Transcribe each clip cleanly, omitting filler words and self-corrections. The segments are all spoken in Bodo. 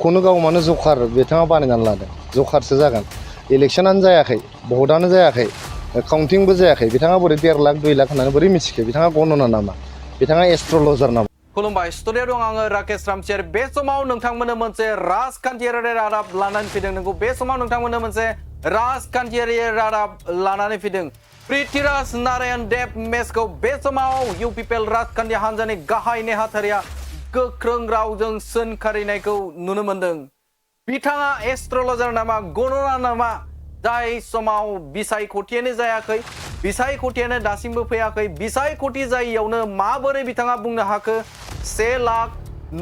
खौनो गाव मानो जखार बिथाङा बानायनानै लादों जखारसो जागोन इलेक्शनानो जायाखै भटआनो जायाखै काउन्टिंबो जायाखै बिथाङा बोरै 1.5 लाख 2 लाख होननानै बोरै मिथिखो बिथाङा गणना नामा बिथाङा एस्ट्रलजार नामा खुलुमबाय स्टुडिअ दं आङो राकेश रामसियार बे समाव नोंथांमोननो मोनसे राजखान्थियारि रादाब लानानै फैदों नंगौ बे समाव नोंथांमोननो मोनसे राजखान्थियारि रादाब लानानै फैदों पृथ्वीराज नारायण देब मेसखौ बे समाव इउपिपिएल राजखान्थि हान्जानि गाहाय नेहाथारिया गोख्रों रावजों सोंखारिनायखौ नुनो मोन्दों बिथाङा एस्ट्रलजार नामा गणना नामा जाय समाव बिसायख'थियानो जायाखै बिसायख'थियानो दासिमबो फैयाखै बिसायख'थि जायैयावनो माबोरै बिथाङा बुंनो हाखो 1 लाख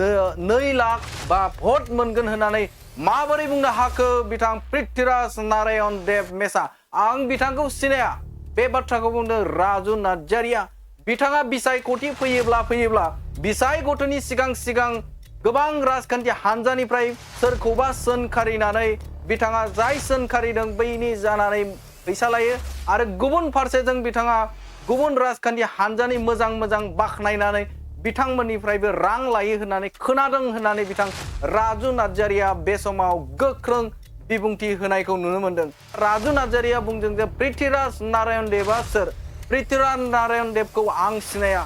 2 लाख बा भट मोनगोन होननानै माबोरै बुंनो हाखो बिथां पृथ्वीराज नारायण देब मेसा आं बिथांखौ सिनाया बे बाथ्राखौ बुंदों राजु नार्जारिया बिथाङा बिसायख'थि फैयोब्ला बिसायख'थिनि सिगां गोबां राजखान्थि हान्जानिफ्राय सोरखौबा सोंखारिनानै बिथाङा जाय सोंखारिदों बैनि जानानै फैसा लायो आरो गुबुन फारसेजों बिथाङा गुबुन राजखान्थि हान्जानि मोजां बाखनायनानै बिथांमोननिफ्रायबो रां लायो होननानै खोनादों होननानै बिथां राजु नार्जारिया बे समाव गोख्रों बिबुंथि होनायखौ नुनो मोन्दों राजु नार्जारिया बुंदों जे पृथ्वीराज नारायण देबा सोर पृथ्वीराज नारायण देबखौ आं सिनाया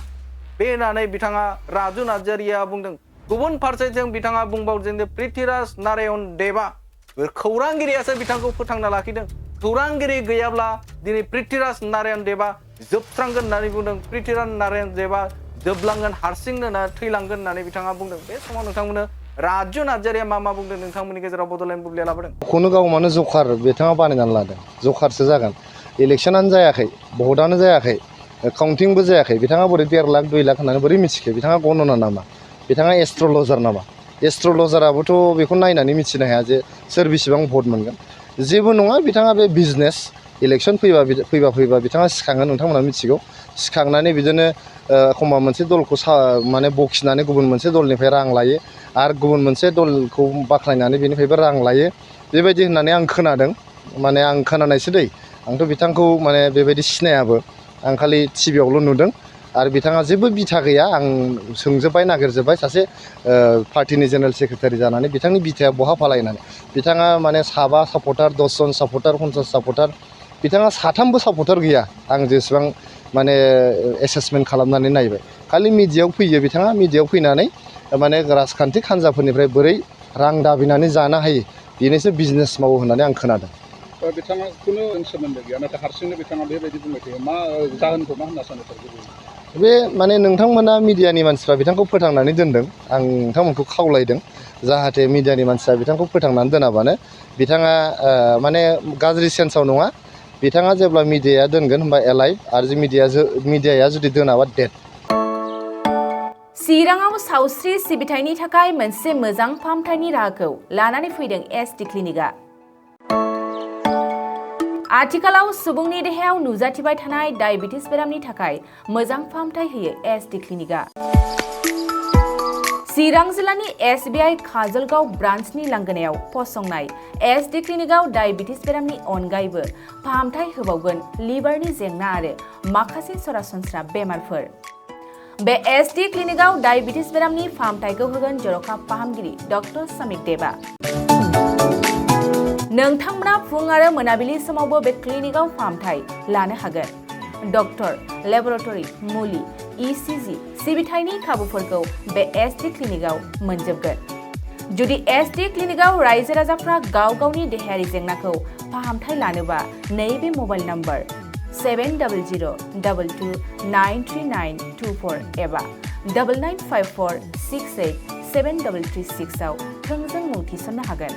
बे होननानै बिथाङा राजु नार्जारिया बुंदों गुबुन फारसेजों बिथाङा बुंबावदों जे पृथ्वीराज नारायण देबा खौरांगिरियासो बिथांखौ फोथांना लाखिदों खौरांगिरि गैयाब्ला दिनै पृथ्वीराज नारायण देबा जोबस्रांगोन होननानै बुंदों पृथ्वीराज नारायण देबा जोबलांगोन हारसिंनो थैलांगोन होननानै बिथाङा बुंदों बे समाव नोंथांमोननो राजु नार्जारिया मा बुंदों नोंथांमोननि गेजेराव बड'लेण्ड बुब्लिया लाबोदों खौनो गाव मानो जखार बिथाङा बानायनानै लादों जखारसो जागोन इलेक्शनानो जायाखै भटआनो जायाखै काउन्टिंबो जायाखै बिथाङा बोरै 1.5 लाख 2 लाख होननानै बोरै मिथिखो बिथाङा गणना नामा बिथाङा एस्ट्रलजार नामा एस्ट्रलजाराबोथ' बेखौ नायनानै मिथिनो हाया जे सोर बेसेबां भट मोनगोन जेबो नङा बिथाङा बे बिजनेस इलेक्शन फैबा बिथाङा सिखाङो नोंथांमोना मिथिगौ सिखांनानै बिदिनो एखमबा मोनसे दलखौ माने बखिनानै गुबुन मोनसे दलनिफ्राय रां लायो आरो गुबुन मोनसे दलखौ बाख्नायनानै बेनिफ्रायबो रां लायो बेबायदि होननानै आं खोनादों माने आं खोनानायसो दै आंथ' बिथांखौ माने बेबायदि सिनायाबो आं खालि टिभियावल' नुदों आरो बिथाङा जेबो बिथा गैया आं सोंजोब्बाय नागिरजोब्बाय सासे पार्टिनि जेनेरेल सेक्रेटारि जानानै बिथांनि बिथाया बहा फालायनानै बिथाङा माने 7 सापर्टार 10 जन सापर्टार 50 सापर्टार बिथाङा 3बो सापर्टार गैया आं जेसेबां माने एसेसमेन्ट खालामनानै नायबाय खालि मिडियायाव फैयो बिथाङा मिडियायाव फैनानै माने राजखान्थि हान्जाफोरनिफ्राय बोरै रां दाबिनानै जानो हायो बेनोसो बिजनेस मावो होननानै आं खोनादों बिथाङा खुनु सोमोन्दो गैया नाथाय हारसिंनो बिथाङा बेबायदि बुंबाय थायो मा जाहोनखौ मा होनना सानो बे माने नोंथांमोना मिडियानि मानसिफ्रा बिथांखौ फोथांनानै दोनदों आं नोंथांमोनखौ खावलायदों जाहाथे मिडियानि मानसिया बिथांखौ फोथांनानै दोनाबानो बिथाङा माने गाज्रि सेन्सआव नङा बिथाङा जेब्ला मिडियाया दोनगोन होनबा एलाइभ आरो मिडियाया जुदि दोनाबा डेड चिराङाव सावस्रि सिबिथायनि थाखाय मोनसे मोजां फाहामथायनि राहाखौ लानानै फैदों एसटि क्लिनिकआ आथिखालाव सुबुंनि देहायाव नुजाथिबाय थानाय डायबिटिस बेरामनि थाखाय मोजां फाहामथाय होयो एसटि क्लिनिकआ चिरां जिल्लानि SBI काजलगाव ब्रान्चनि लांगोनायाव फसंनाय एसटि क्लिनिकआव डायबिटिस बेरामनि अनगायैबो फाहामथाय होबावगोन लिभारनि जेंना आरो माखासे सरासनस्रा बेमारफोर बे एसटि क्लिनिकआव डायबिटिस बेरामनि फाहामथायखौ होगोन जर'खा फाहामगिरि डक्टर समिक देबा नोंथांमोना फुं आरो मोनाबिलि समावबो बे क्लिनिकआव फाहामथाय लानो हागोन डक्टर लेबरेटरि मुलि ECG सिबिथायनि खाबुफोरखौ बे एसटि क्लिनिकआव मोनजोबगोन जुदि एसटि क्लिनिकआव रायजो राजाफ्रा गाव गावनि देहायारि जेंनाखौ फाहामथाय लानोबा नैबे मबाइल नम्बर 7002293924 एबा 9954687336 आव थोंजों मुं थिसननो हागोन